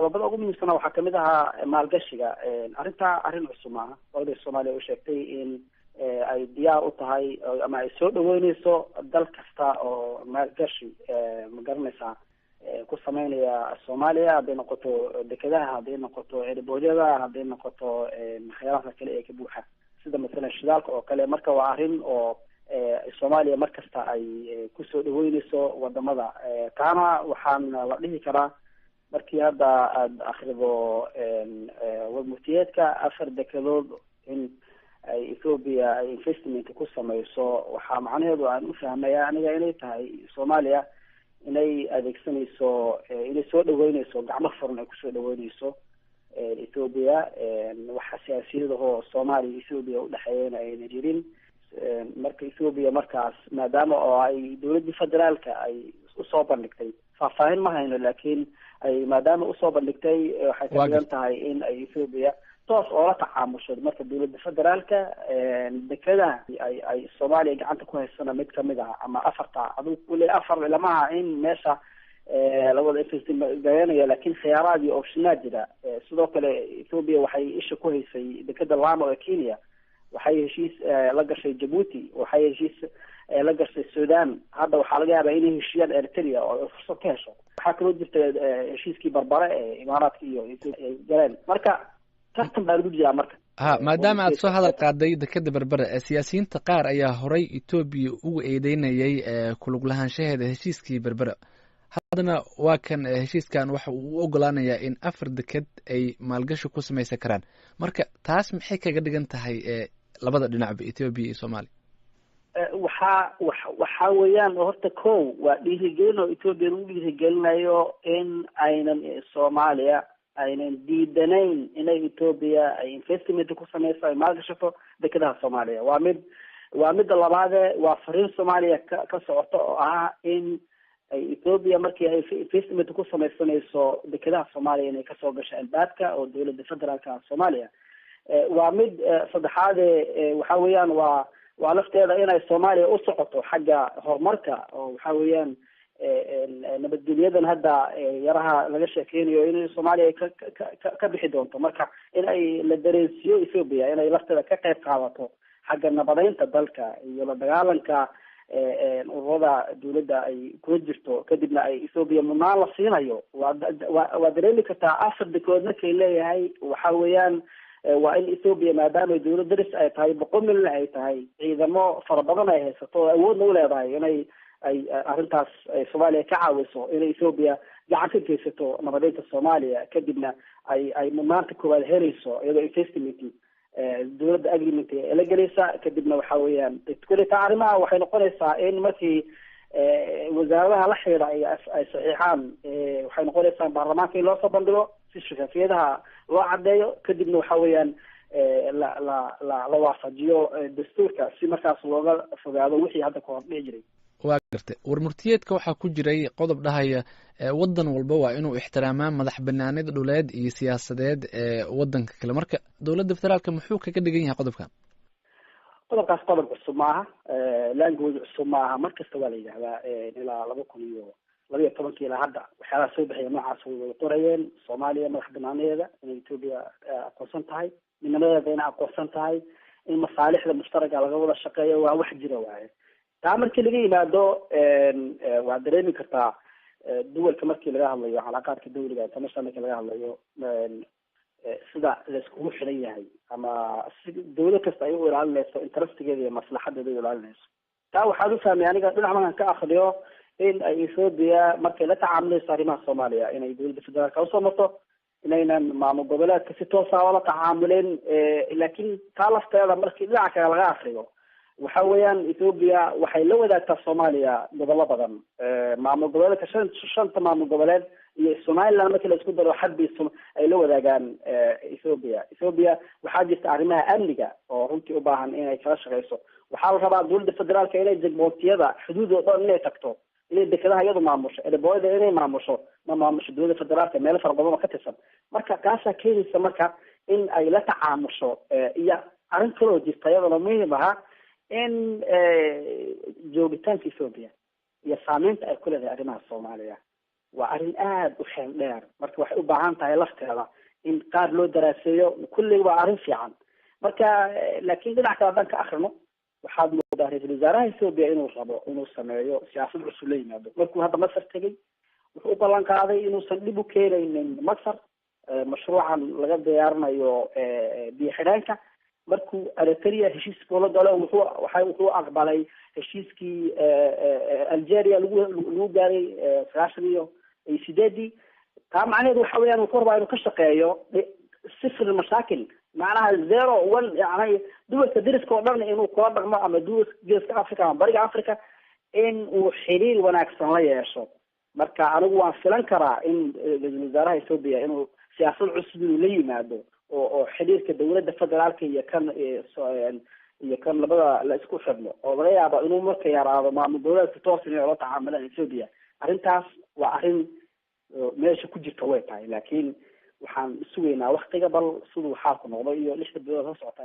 qodobada ugu muhiimsana waxaa kamid ahaa maalgashiga. arrin cusub maaha. dowladda Soomaaliya u sheegtay in ay diyaar u tahay ama ay soo dhaweyneyso dal kasta oo maalgashi ma garanaysaa ku sameynaya Soomaaliya, hadday noqoto dekedaha, hadday noqoto erboodyada, hadday noqoto waxyaabaha kale ee ka buuxa sida masalan shidaalka oo kale. marka waa arrin oo Soomaaliya markasta ay kusoo dhaweyneyso wadamada. taana waxaan la dhihi karaa markii hadda aada akhrido warmurtiyeedka 4 dekedood in ay Ethiopia ay investment ku sameyso, waxaa macnaheedu aan u fahmaya aniga inay tahay Soomaaliya inay adeegsanayso inay soo dhaweyneyso gacmo furan ay kusoo dhaweyneyso Ethiopia. waxa siyaasiyadahoo Soomaaliya iyo Ethiopia udhexeeyana ayna jirin. marka Ethiopia markaas maadaama oo ay dowladda federaalka ay usoo bandhigtay, faahfaahin ma hayno, laakiin ay maadaama usoo bandhigtay waxay ka dhigan tahay in ay Ethiopia toos oo la tacaamusho marka dowladda federaalka dekedaha ay Soomaaliya gacanta ku haysana mid kamid ah ama 4 aduu kulli 4 lamaha in meesha labada investment gaaranayo, laakiin khiyaaraad iyo optionaad jira. sidoo kale Ethiopia waxay isha ku haysay dekeda Lamu ee Kenya, waxay heshiis la gashay Djibouti, waxay heshiis la gashay Sudan. hadda waxaa laga yaabaa inay heshiiyaan Eritrea oo fursad ka hesho. waxaa kaloo jirta heshiiskii Barbare ee Imaaraadka iyo Ethiopia galeen. marka tartan baa lagu jiraa marka. maadaama aad soo hadal qaaday dekeda Berbera, siyaasiyiinta qaar ayaa horay Ethiopia ugu eedeynayay ku lug lahaanshaheeda heshiiskii Berbera. haddana waa kan heshiiskan waxa uu u ogolaanayaa in 4 deked ay maalgashi ku samaysan karaan. marka taas maxay kaga dhigan tahay labada dhinacba, Ethiopia iyo Soomaaliya? waxaa weeyaan horta kow waa dhiirigelin oo Ethiopia lagu dhiirigelinayo in aynan Soomaaliya aynan diidanayn inay Ethiopia ay investment ku sameyso, ay maalgashato dekedaha Soomaaliya. waa midda labaade waa fariin Soomaaliya ka socoto oo ah in ay Ethiopia markii ay investment ku sameysanayso dekedaha Soomaaliya inay kasoo gasho albaabka oo dowladda federaalka Soomaaliya. waa mid saddexaade waxa weeyaan waa lafteeda inay Soomaaliya u socoto xagga horumarka oo waxa weeyaan nabadgelyadan hadda yaraha laga sheekeynayo inay Soomaaliya ka bixi doonto. marka in ay la dareensiyo Ethiopia inay lafteeda ka qayb qaadato xagga nabadeynta dalka iyo la dagaalanka ururada dowladda ay kula jirto, kadibna ay Ethiopia mudnaan la siinayo. waa dareemi kartaa 4 dekedood markay leeyahay waxa weeyaan waa in Ethiopia maadaama dowlad daris ay tahay 100 milyan ay tahay, ciidamo fara badan ay haysato oo awoodna u leedahay inay arrintaas Soomaaliya ka caawiso, inay Ethiopia gacan ka geysato nabadeynta Soomaaliya, kadibna ay mudnaanta koowaad helayso iyadoo investment dowladda agreement la gelaysa. kadibna waxa weeyaan kulita arrimaha waxay noqonaysaa in markii wasaaradaha la xiriira ay saxiixaan waxay noqonaysaa baarlamaanka in loo soo bandhigo si shafafiyadaha loo cadeeyo, kadibna waxa weeyaan la waafajiyo dastuurka si markaas looga fogaado wixii hadda ka hor dhici jiray. waa gartay. warmurtiyeedka waxaa ku jiray qodob dhahaya wadan walba waa inuu ixtiraamaa madax banaanida dhuleed iyo siyaasadeed ee wadanka kale. marka dowladda federaalka muxuu kaga dhigan yahay qodobkan? qodobkaas qodob cusub maaha, language cusub maaha. markasta waa la yidhahdaa ilaa 2012 ilaa hadda waxyaalaha soo baxaya noocaas way qorayeen. Soomaaliya madax banaaneeda inay Ethiopia aqoonsan tahay, midnimadeeda inay aqoonsan tahay, in masaalixda mushtaraka laga wada shaqeeyo waa wax jira waaye. taa markii laga yimaado waa dareemi kartaa duwalka markii laga hadlayo calaaqaadka dawliga international markii laga hadlayo sida laiskugu xiran yahay ama si dawlad kasta ay u ilaalinayso interestigeeda iyo maslaxadeeda u ilaalinayso. taa waxaan u fahmay aniga dhinac markaan ka akriyo in ay Ethiopia markay la tacaamulayso arrimaha Soomaaliya inay dowladda federaalka usoo marto, inaynan maamul goboleedka si toos ah la tacaamuleen. laakiin taa lafteeda markii dhinaca kale laga akriyo waxa weeyaan Ethiopia waxay la wadaagtaa Soomaaliya gobollo badan. maamul goboleedka shanta maamul goboleed iyo Somaliland markii la isku daro xadbi ay la wadaagaan Ethiopia waxaa jirta arrimaha amniga oo runtii u baahan inay kala shaqeyso. waxaa la rabaa dowladda federaalka inay jagbootiyada xuduudooda dhan inay tagto, inay dekedaha iyadu maamusho, erbooyada inay maamusho, ma maamusho dowladda federaalka meelo fara badan oo ka tirsan. marka taasaa keenaysa marka in ay la tacaamusho iyo arrin kaloo jirta iyadana muhiim aha in joogitaanka Ethiopia iyo saameynta ay ku leedahay arrimaha Soomaaliya waa arrin aada u xeel dheer marka waxay u baahan tahay lafteeda in qaar loo daraaseeyo kulley waa arrin fiican marka laakiin dhinac kale haddaan ka akrino waxaad moodaa ra-iisul wasaaraha Ethiopia inuu rabo inuu sameeyo siyaasad cusub la yimaado markuu hadda Masar tegay wuxuu u ballan qaaday inuusan dhib u keenaynin Masar mashruucan laga diyaarinayo biyo xidheenka markuu Eritrea heshiis kula galo wuxuu aqbalay heshiiskii Algeria lagu gaaray 98 taa macnaheedu waxa weeyaan wuxuu rabaa inuu ka shaqeeyo sifir mashaakil معناها 0 1 يعني دول تدرس كودرن إنه كودر ما أما دول جالس أفريقيا بريق أفريقيا إن وحرير وناكسن لا يعيشوا مركا عنو فلان كرا إن الوزراء السعودية إنه سياسة العصبي لي ما ده أو حرير كدولة الفدرال كي كان لبلا لا يسكو شبنا أو بغيا بقى إنه مركا يرى ما من دولة تتواصل على تعاملها السعودية أرنتاس وأرن ماشي كوجي تويتاي لكن waxaan sugeynaa waqtiga bal siduu xaalku noqdo iyo 6 bilood soo socota